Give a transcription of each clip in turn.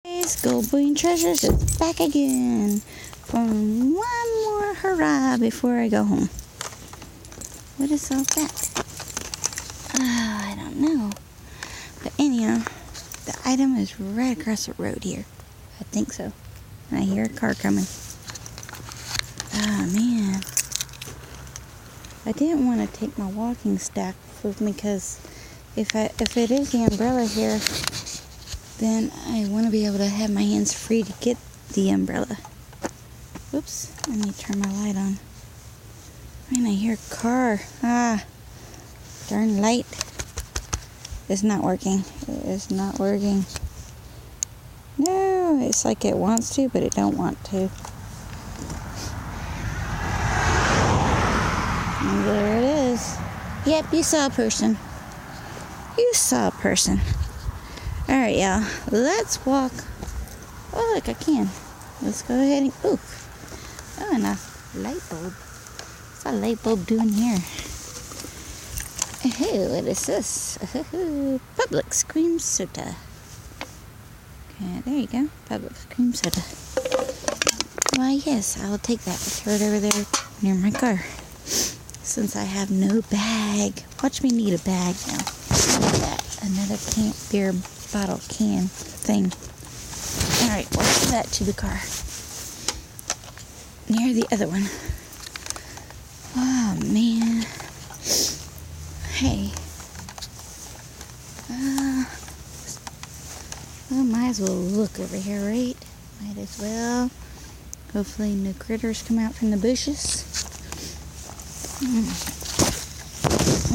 Guys, Goldboy Treasures is back again for one more hurrah before I go home. What is all that? I don't know. But anyhow, the item is right across the road here. I think so. And I hear a car coming. Oh man. I didn't want to take my walking staff with me because if it is the umbrella here, then I want to be able to have my hands free to get the umbrella. Oops, let me turn my light on. Man, I hear a car. Darn light. It's not working. It is not working. No, it's like it wants to, but it don't want to. And there it is. Yep, you saw a person. You saw a person. Alright, y'all. Let's walk. Oh, look, I can. Let's go ahead and... Ooh. Oh, and a light bulb. What's a light bulb doing here? Hey, what is this? Publix cream soda. Okay, there you go. Publix cream soda. Why, yes, I'll take that. Throw it over there near my car. Since I have no bag. Watch me need a bag now. Look at that. Another beer bottle can thing. Alright, we'll give that to the car. Near the other one. Oh, man. Hey. Well, might as well look over here, right? Might as well. Hopefully no critters come out from the bushes.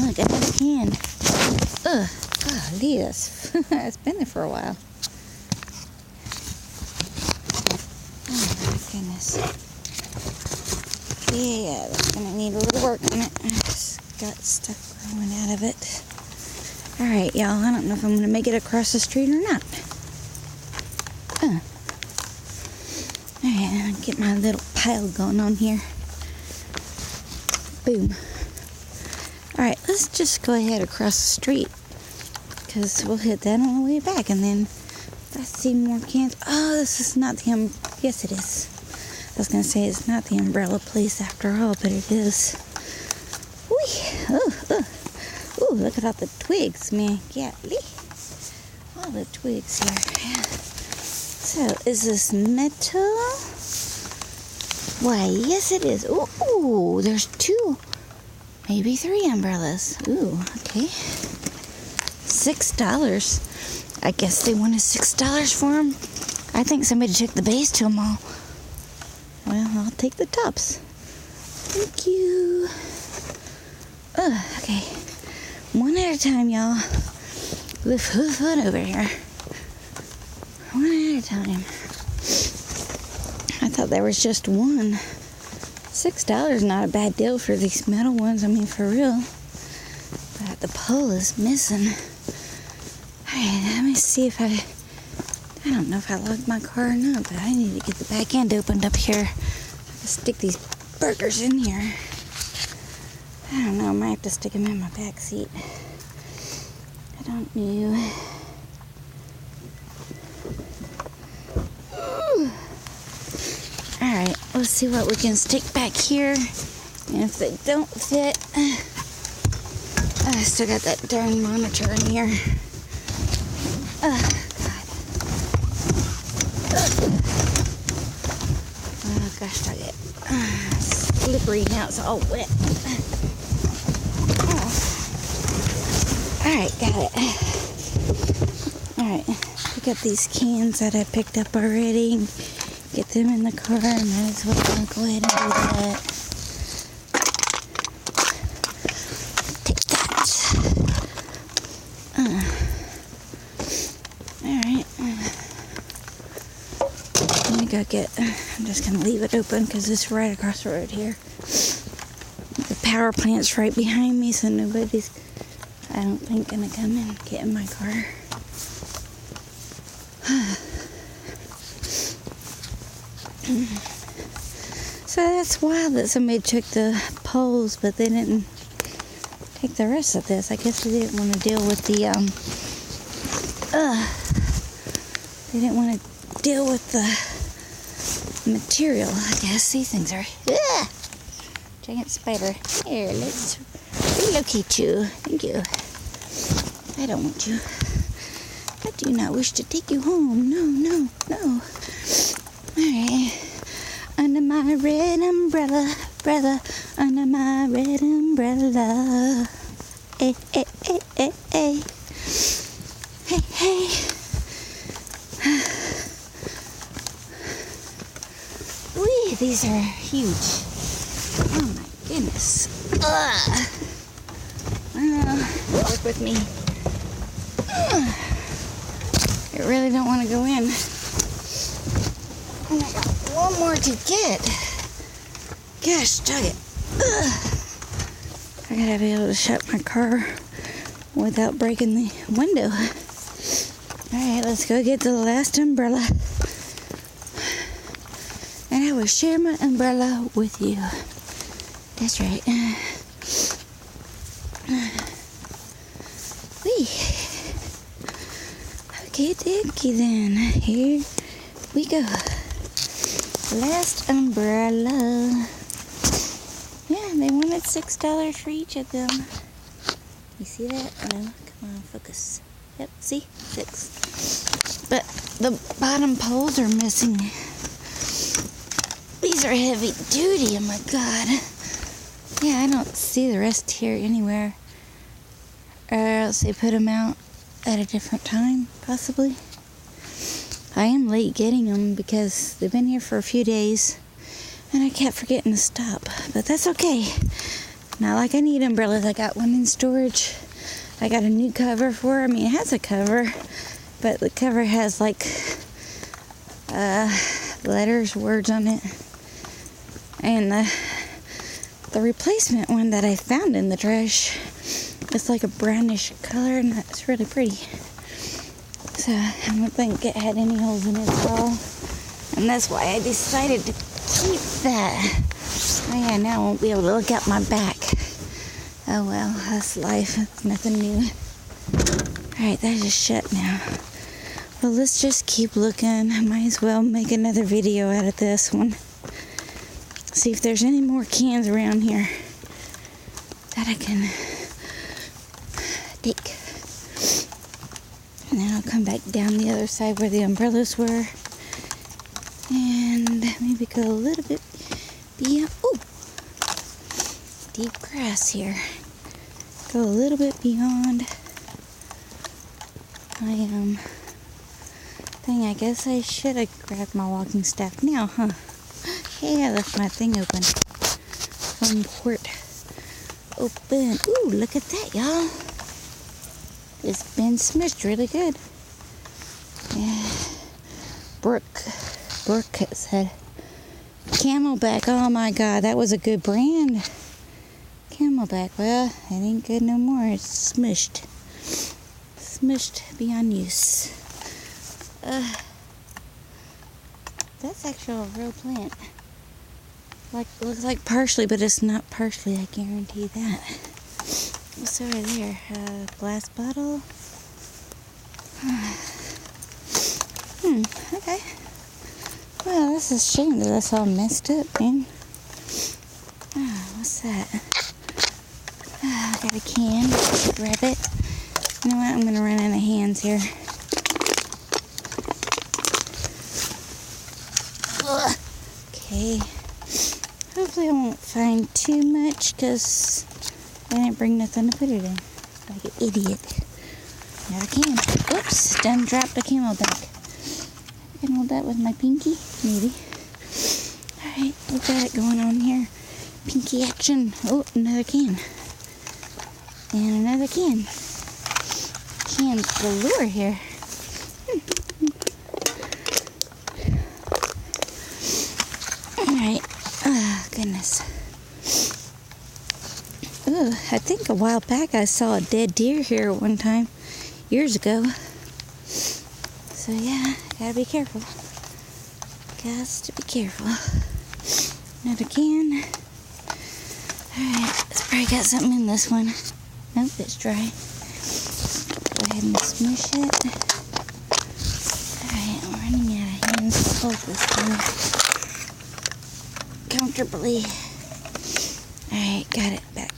Look, another can. Ugh. Golly, it's been there for a while. Oh my goodness. Yeah, that's gonna need a little work on it. I just got stuff growing out of it. Alright, y'all, I don't know if I'm gonna make it across the street or not. Alright, I'll get my little pile going on here. Boom. Alright, let's just go ahead across the street. Because we'll hit that on the way back. And then if I see more cans. Oh, this is not the yes, it is. I was going to say it's not the umbrella place after all, but it is. Ooh, look at all the twigs, man. Golly. All the twigs here. Yeah. So, is this metal? Why, yes it is. Ooh, there's 2. Maybe 3 umbrellas. Ooh, okay. $6. I guess they wanted $6 for them. I think somebody took the base to them all. Well, I'll take the tops. Thank you. Okay. One at a time, y'all. Lift foot over here. One at a time. I thought there was just one. $6 is not a bad deal for these metal ones. I mean, for real. But the pole is missing. Alright, let me see if I don't know if I locked my car or not, but I need to get the back end opened up here. I'll stick these burgers in here. I don't know, I might have to stick them in my back seat. I don't know. Alright, let's see what we can stick back here. And if they don't fit, I still got that darn monitor in here. God. Oh, gosh dang it. Slippery now, it's all wet. Alright, got it. Alright, pick up these cans that I picked up already. Get them in the car. Might as well go ahead and do that. Take that. Alright. Let me go get... I'm just going to leave it open because it's right across the road here. The power plant's right behind me, so nobody's, I don't think, going to come and get in my car. So that's wild that somebody took the poles, but they didn't take the rest of this. I guess they didn't want to deal with the They didn't want to deal with the material, I guess. These things are... Ah! Giant spider. Here, let's relocate you. Thank you. I don't want you. I do not wish to take you home. No, no, no. Alright. Under my red umbrella, brother. Under my red umbrella. Hey, hey, hey, hey, hey. Hey, hey. Whee, these are huge. Oh my goodness. Ugh. Work with me. Ugh. I really don't want to go in. And I got one more to get. Gosh, dug it. Ugh. I gotta be able to shut my car without breaking the window. Alright, let's go get the last umbrella. And I will share my umbrella with you. That's right. Whee. Okay, dokie then. Here we go. Last umbrella. Yeah, they wanted $6 for each of them. You see that? No, come on, focus. Yep, see? 6. But the bottom poles are missing. These are heavy duty, oh my god. Yeah, I don't see the rest here anywhere. Or else they put them out at a different time, possibly. I am late getting them because they've been here for a few days. And I kept forgetting to stop. But that's okay. Not like I need umbrellas. I got one in storage. I got a new cover for it. I mean, it has a cover. But the cover has like letters, words on it. And the replacement one that I found in the trash, it's like a brownish color and it's really pretty. So I don't think it had any holes in it at all. And that's why I decided to keep that. Oh yeah, now I won't be able to look out my back. Oh well, that's life. It's nothing new. Alright, that is shut now. Well, let's just keep looking. I might as well make another video out of this one. See if there's any more cans around here that I can take. And then I'll come back down the other side where the umbrellas were. And maybe go a little bit beyond. Oh! Deep grass here. Go a little bit beyond my thing. I guess I should have grabbed my walking staff now, huh? Hey, I left my thing open. Home port open. Ooh, look at that, y'all. It's been smushed really good. Yeah. Brooke said Camelback. Oh my god, that was a good brand. Camelback. Well, it ain't good no more. It's smushed. Smushed beyond use. That's actually a real plant. Like, looks like parsley, but it's not parsley. I guarantee that. What's over there? Glass bottle. Okay. Well, this is a shame that that's all messed up, man. What's that? I got a can. Grab it. You know what? I'm gonna run out of hands here. Okay. Hopefully I won't find too much because I didn't bring nothing to put it in. Like an idiot. Now I can. Whoops. Done dropped a Camelback. I can hold that with my pinky. Maybe. Alright. We got it going on here. Pinky action. Oh, another can. And another can. Cans galore here. Alright. Oh, goodness. Ooh, I think a while back I saw a dead deer here one time. Years ago. So yeah, gotta be careful. Gots to be careful. Another can. Alright, it's probably got something in this one. Nope, it's dry. Go ahead and smush it. Alright, hold this one comfortably. Alright, got it back.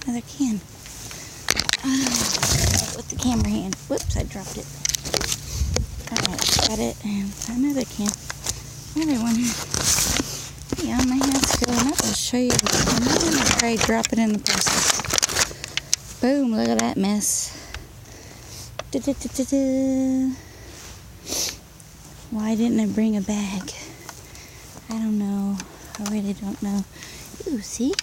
Another can. With the camera hand. Whoops, I dropped it. Alright, got it. And another can. Another one. Yeah, my hand's filling up. I'll show you. I'm going to try to drop it in the process. Boom, look at that mess. Da-da-da-da-da. Why didn't I bring a bag? I don't know. I really don't know. Ooh, see?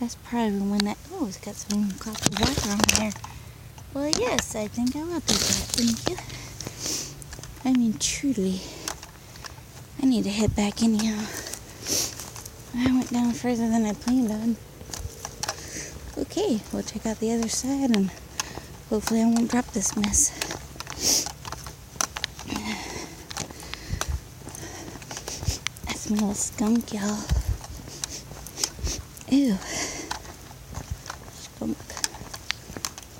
That's probably when that... Oh, it's got some copper water on there. Well, yes, I think I will do that. Thank you. I mean, truly. I need to head back anyhow. I went down further than I planned on. Okay, we'll check out the other side and hopefully I won't drop this mess. I smell a skunk, y'all. Ew. Skunk.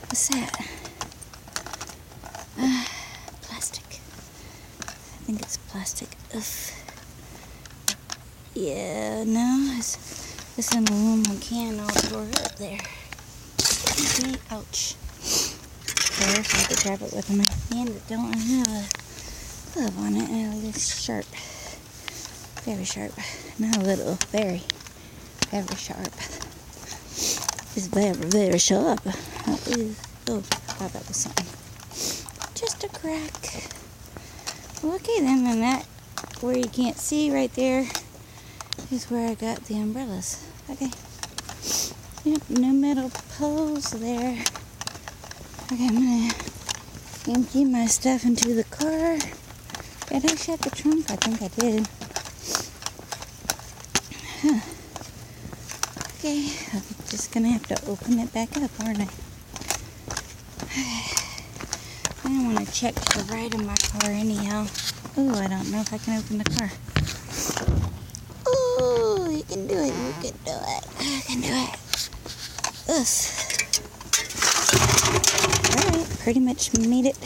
What's that? Plastic. I think it's plastic. Ugh. Yeah, no, it's an aluminum can all tore up there. Okay, ouch. There, so I could grab it with my hand that don't have a glove on it. And it's sharp. Very sharp. Not a little, very sharp. It's very sharp. Oh, I thought that was something. Just a crack. Okay, then, and that, where you can't see right there, is where I got the umbrellas. Okay. Yep, no metal poles there. Okay, I'm gonna empty my stuff into the car. Did I shut the trunk? I think I did. Huh. Okay, I'm just gonna have to open it back up, aren't I? I want to check the right of my car anyhow. Oh, I don't know if I can open the car. Oh, you can do it. You can do it. I can do it. Ugh. Alright, pretty much made it.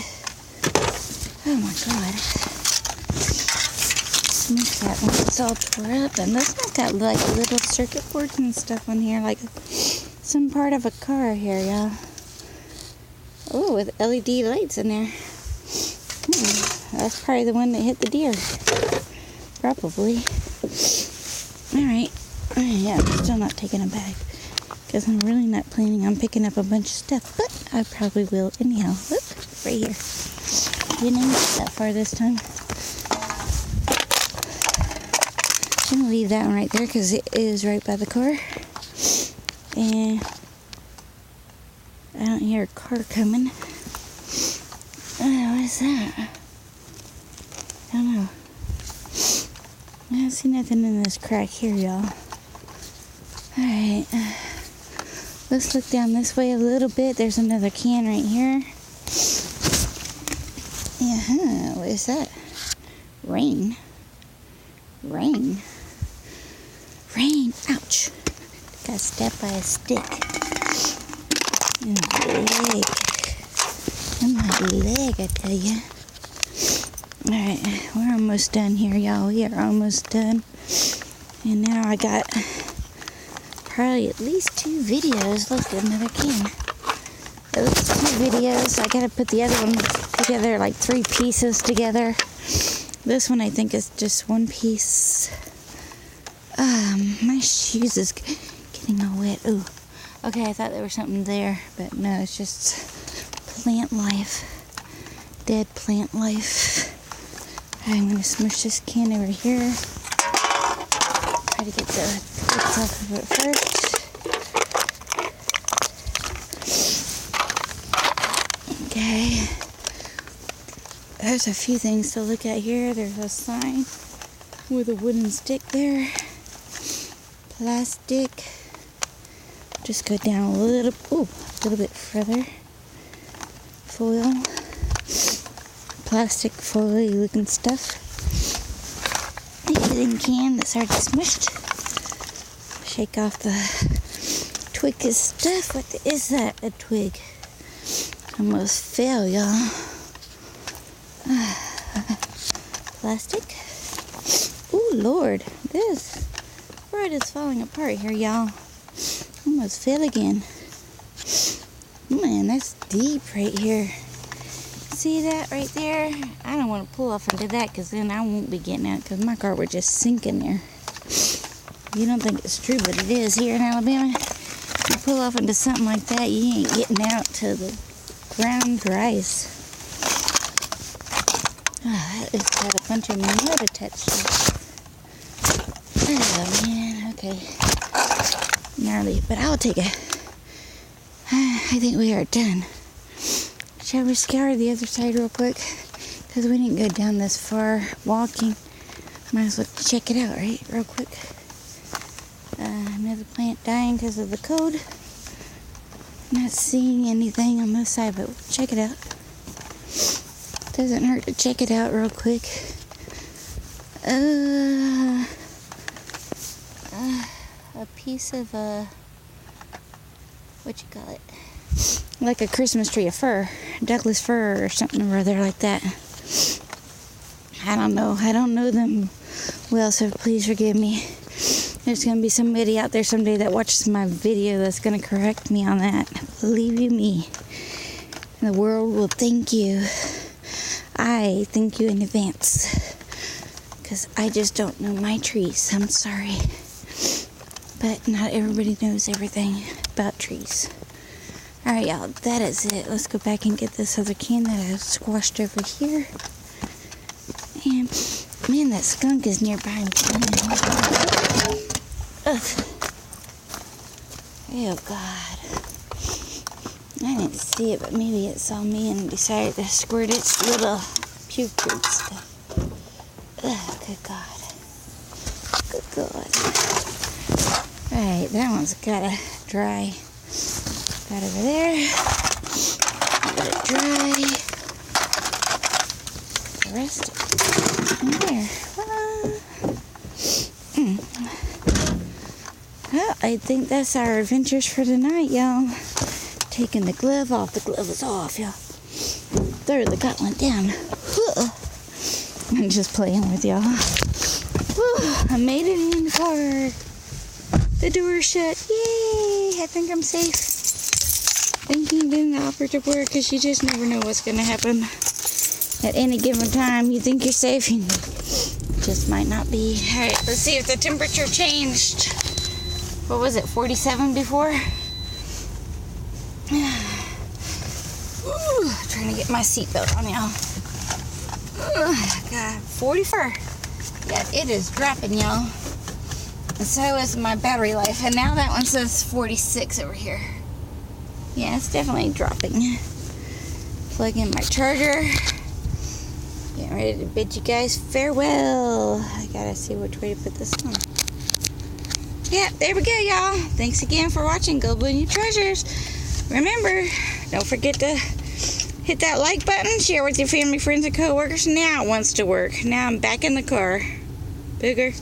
Oh my god. Sneak that one. It's all tore up. And this one's got like little circuit boards and stuff on here. Like some part of a car here, y'all. Oh, with LED lights in there. That's probably the one that hit the deer. Probably. Alright. Yeah, I'm still not taking a bag. Because I'm really not planning on picking up a bunch of stuff. But I probably will anyhow. Whoop, right here. Didn't even get that far this time. I'm going to leave that one right there because it is right by the car. And I don't hear a car coming. Oh, what is that? I don't know. I don't see nothing in this crack here, y'all. Alright. Let's look down this way a little bit. There's another can right here. Yeah, what is that? Rain. Rain. Rain. Ouch. Got stabbed by a stick. In my leg. In my leg, I tell ya. Alright, we're almost done here, y'all. We are almost done. And now I got probably at least 2 videos. Look, another can. At least 2 videos. I gotta put the other one together, like 3 pieces together. This one I think is just 1 piece. My shoes is getting all wet. Ooh. Okay, I thought there was something there, but no, it's just plant life. Dead plant life. I'm going to smush this can over here. Try to get the twigs off of it first. Okay. There's a few things to look at here. There's a sign with a wooden stick there. Plastic. Just go down a little bit further. Foil. Plastic foil looking stuff. A hidden can that's already smushed. Shake off the twig stuff. What is that? A twig. Almost fell, y'all. plastic. Oh, Lord. This road is falling apart here, y'all. Almost fell again. Man, that's deep right here. See that right there? I don't want to pull off into that because then I won't be getting out because my car would just sink in there. You don't think it's true, but it is here in Alabama. You pull off into something like that, you ain't getting out till the ground dries. Oh, that has got a bunch of mud attached to it. Oh man, okay. Gnarly, but I'll take it. I think we are done. Shall we scour the other side real quick? Because we didn't go down this far walking. Might as well check it out, right? Real quick. Another plant dying because of the cold. Not seeing anything on this side, but check it out. Doesn't hurt to check it out real quick. A piece of what you call it? Like a Christmas tree of fir, Douglas fir or something or other like that. I don't know. I don't know them well, so please forgive me. There's going to be somebody out there someday that watches my video that's going to correct me on that. Believe you me. And the world will thank you. I thank you in advance. Because I just don't know my trees. I'm sorry. But not everybody knows everything about trees. Alright, y'all. That is it. Let's go back and get this other can that I squashed over here. And, man, that skunk is nearby. Ugh. Oh, God. I didn't see it, but maybe it saw me and decided to squirt its little putrid stuff. Ugh, good God. Good God. Alright, that one's gotta dry. That over there. Let it dry. The rest in there. Well, I think that's our adventures for tonight, y'all. Taking the glove off. The glove is off, y'all. There, they got one down. I'm just playing with y'all. I made it in the car. The door's shut. Yay! I think I'm safe. Thinking didn't offer to work because you just never know what's going to happen. At any given time, you think you're safe and just might not be. Alright, let's see if the temperature changed. What was it, 47 before? Ooh, trying to get my seatbelt on, y'all. God, 44. Yeah, it is dropping, y'all. And so is my battery life. And now that one says 46 over here. Yeah, it's definitely dropping. Plug in my charger. Getting ready to bid you guys farewell. I gotta see which way to put this on. Yeah, there we go, y'all. Thanks again for watching Go Blue New Treasures. Remember, don't forget to hit that like button. Share with your family, friends, and co-workers. Now it wants to work. Now I'm back in the car. Booger.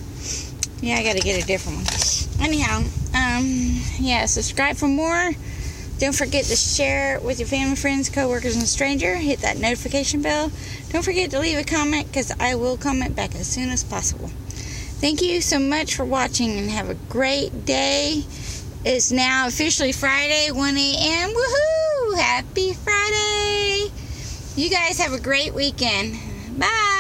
Yeah, I gotta get a different one. Anyhow, yeah, subscribe for more. Don't forget to share it with your family, friends, co-workers, and stranger. Hit that notification bell. Don't forget to leave a comment because I will comment back as soon as possible. Thank you so much for watching and have a great day. It's now officially Friday, 1 a.m. Woohoo! Happy Friday! You guys have a great weekend. Bye!